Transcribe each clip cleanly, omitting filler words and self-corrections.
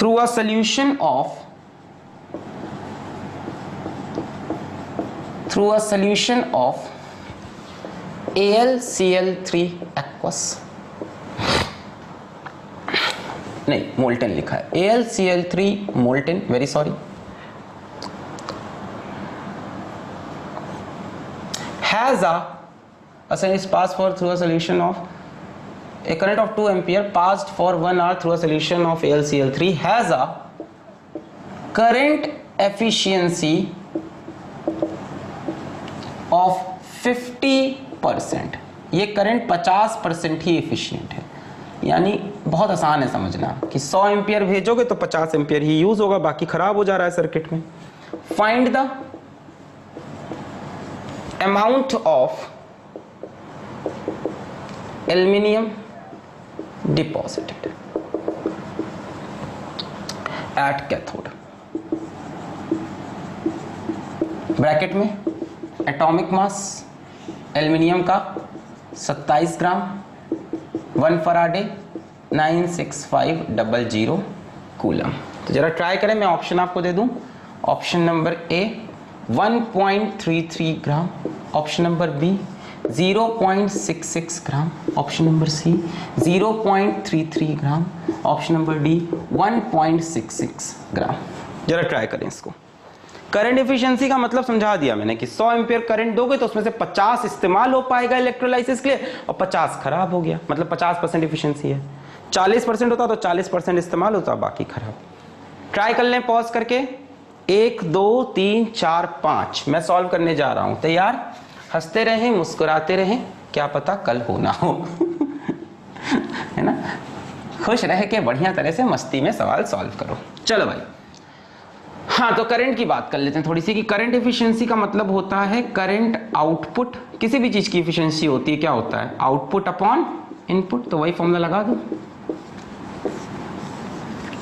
through a solution of AlCl3 aqueous, नहीं molten लिखा है, AlCl3 molten, very sorry, has a is passed for through a solution of a current of 2 ampere passed for 1 hour through a solution of AlCl3 has a current efficiency of 50%. ये current 50% ही efficient है, यानी बहुत आसान है समझना कि 100 ampere भेजोगे तो 50 एम्पियर ही यूज होगा, बाकी खराब हो जा रहा है सर्किट में. Find the amount of aluminium deposited at cathode. Bracket में एटॉमिक मास एल्यूमिनियम का 27 ग्राम, 1 फराडे, 96500 कूलम. तो जरा ट्राई करें, मैं ऑप्शन आपको दे दूं. Option number A 1.33 gram, option number B 0.66 gram, option number C 0.33 gram, option number D 1.66 gram. जरा ट्राई करें इसको. करंट एफिशिएंसी का मतलब समझा दिया मैंने कि 100 एम्पियर करंट दोगे तो उसमें से 50 इस्तेमाल हो पाएगा इलेक्ट्रोलाइसिस के लिए और 50 खराब हो गया, मतलब 50% एफिशिएंसी है. 40% होता तो 40% इस्तेमाल होता, बाकी खराब. ट्राई कर लें पॉज करके. 1 2 3 4 5 मैं सॉल्व करने जा रहा हूं. तैयार? हंसते रहें, मुस्कुराते रहें, क्या पता कल हो ना हो. है ना? खुश रह के बढ़िया तरह से मस्ती में सवाल सॉल्व करो. चलो भाई, हाँ, तो करंट की बात कर लेते हैं थोड़ी सी कि करंट एफिशिएंसी का मतलब होता है करंट आउटपुट. किसी भी चीज की एफिशिएंसी होती है, क्या होता है? Output upon input. तो वही फॉर्मूला लगा दो.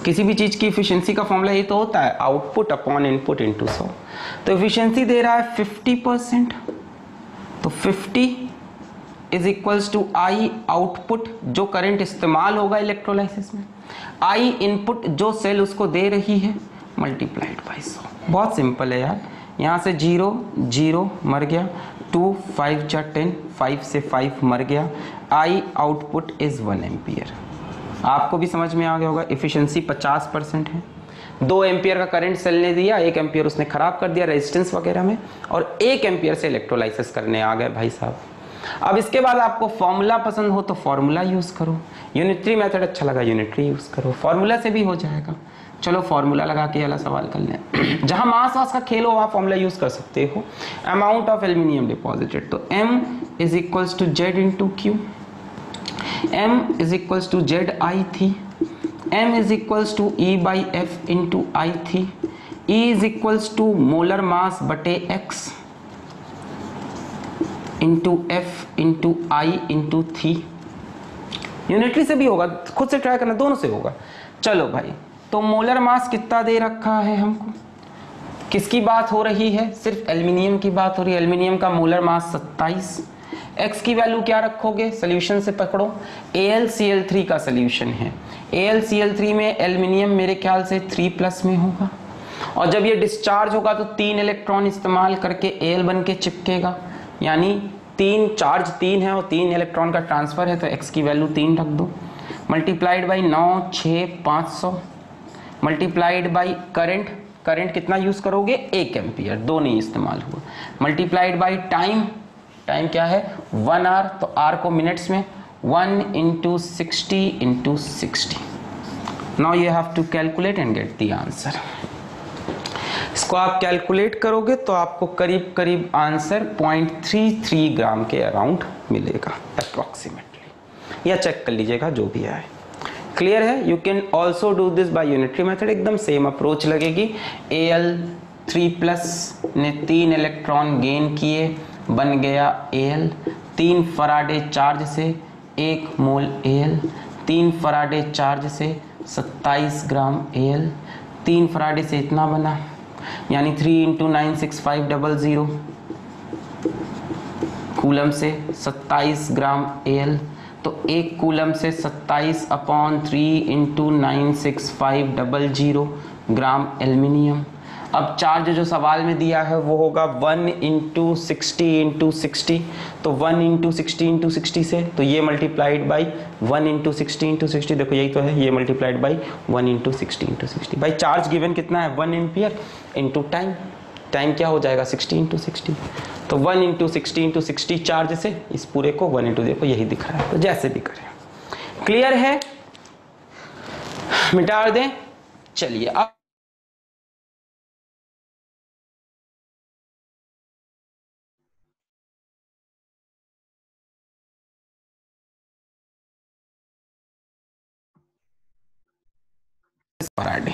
किसी भी चीज की एफिशिएंसी का फॉर्मूला ये तो होता है, आउटपुट अपॉन इनपुट इनटू 100. तो एफिशिएंसी दे रहा है 50%, तो 50 is equals to I output जो करंट इस्तेमाल होगा इलेक्ट्रोलाइसिस में, आई इनपुट जो सेल उसको दे रही है, मल्टीप्लाइड बाई 100. बहुत सिंपल है यार. यहाँ से 0 0 मर गया, 2 5 जा 10, 5 से 5 मर गया. आई आउटपुट इज 1 एम्पियर. आपको भी समझ में आ गया होगा. एफिशिएंसी 50% है. 2 एम्पियर का करंट सेल ने दिया, 1 एम्पियर उसने खराब कर दिया रेजिस्टेंस वगैरह में, और 1 एम्पियर से इलेक्ट्रोलाइसिस करने आ गए भाई साहब. अब इसके बाद आपको फॉर्मूला पसंद हो तो फॉर्मूला यूज करो, यूनिटरी मेथड अच्छा लगा यूनिटरी यूज करो, फॉर्मूला से भी हो जाएगा. चलो फॉर्मूला लगा के वाला सवाल कर लें. जहां मास वास का खेल हो वहां फॉर्मूला यूज कर सकते हो. अमाउंट ऑफ एल्यूमिनियम डिपॉजिटेड, तो M is equals to Z into Q. M is equals to ZI t. M is equals to E by F into I t. E is equals to molar mass बटे X into F into I into t. Unitary से भी होगा, खुद से try करना, दोनों से होगा. चलो भाई, तो मोलर मास कितना दे रखा है हमको? किसकी बात हो रही है? सिर्फ एल्यूमिनियम की बात हो रही है. एल्यूमिनियम का मोलर मास 27. एक्स की वैल्यू क्या रखोगे? सोल्यूशन से पकड़ो. AlCl3 का सोल्यूशन है. AlCl3 में एल्यूमिनियम मेरे ख्याल से 3+ में होगा, और जब ये डिस्चार्ज होगा तो 3 इलेक्ट्रॉन इस्तेमाल करके Al बन के चिपकेगा, यानी 3 चार्ज 3 है और 3 इलेक्ट्रॉन का ट्रांसफर है, तो एक्स की वैल्यू 3 रख दो. Multiplied by 9 6 500 multiplied by current. Current कितना यूज करोगे? 1 एम्पियर, 2 नहीं इस्तेमाल हुआ. Multiplied by time. टाइम क्या है? 1 आवर, तो आर को मिनट्स में 1 into 60 into 60. Now you have to calculate and get the answer. इसको आप कैलकुलेट करोगे तो आपको करीब करीब आंसर 0.33 ग्राम के अराउंड मिलेगा अप्रोक्सीमेटली, या चेक कर लीजिएगा जो भी आए. क्लियर है? You can also do this by unitary method. एकदम सेम अप्रोच लगेगी. Al3+ ने 3 इलेक्ट्रॉन गेन किए, बन गया Al. 3 फराडे चार्ज से 1 मोल Al. 3 फराडे चार्ज से 27 ग्राम Al. 3 फराडे से इतना बना, यानी 3 इंटू 96500 कूलम से 27 ग्राम Al. तो 1 कूलम से 27/3 इंटू 96500 ग्राम एल्यूमिनियम। अब चार्ज जो सवाल में दिया है वो होगा 1 इंटू 60 तो 1 इंटू 60 से, तो ये मल्टीप्लाइड बाई 1 इंटू 60 देखो यही तो है, ये मल्टीप्लाइड बाई 1 इंटू 60 भाई चार्ज गिवन कितना है 1 एम्पियर इंटू टाइम, टाइम क्या हो जाएगा 60 तो 1 इंटू 60 चार्ज से इस पूरे को 1 इंटू, देखो यही दिख रहा है, तो जैसे भी करें। क्लियर है, मिटा दें। चलिए अब फराडे,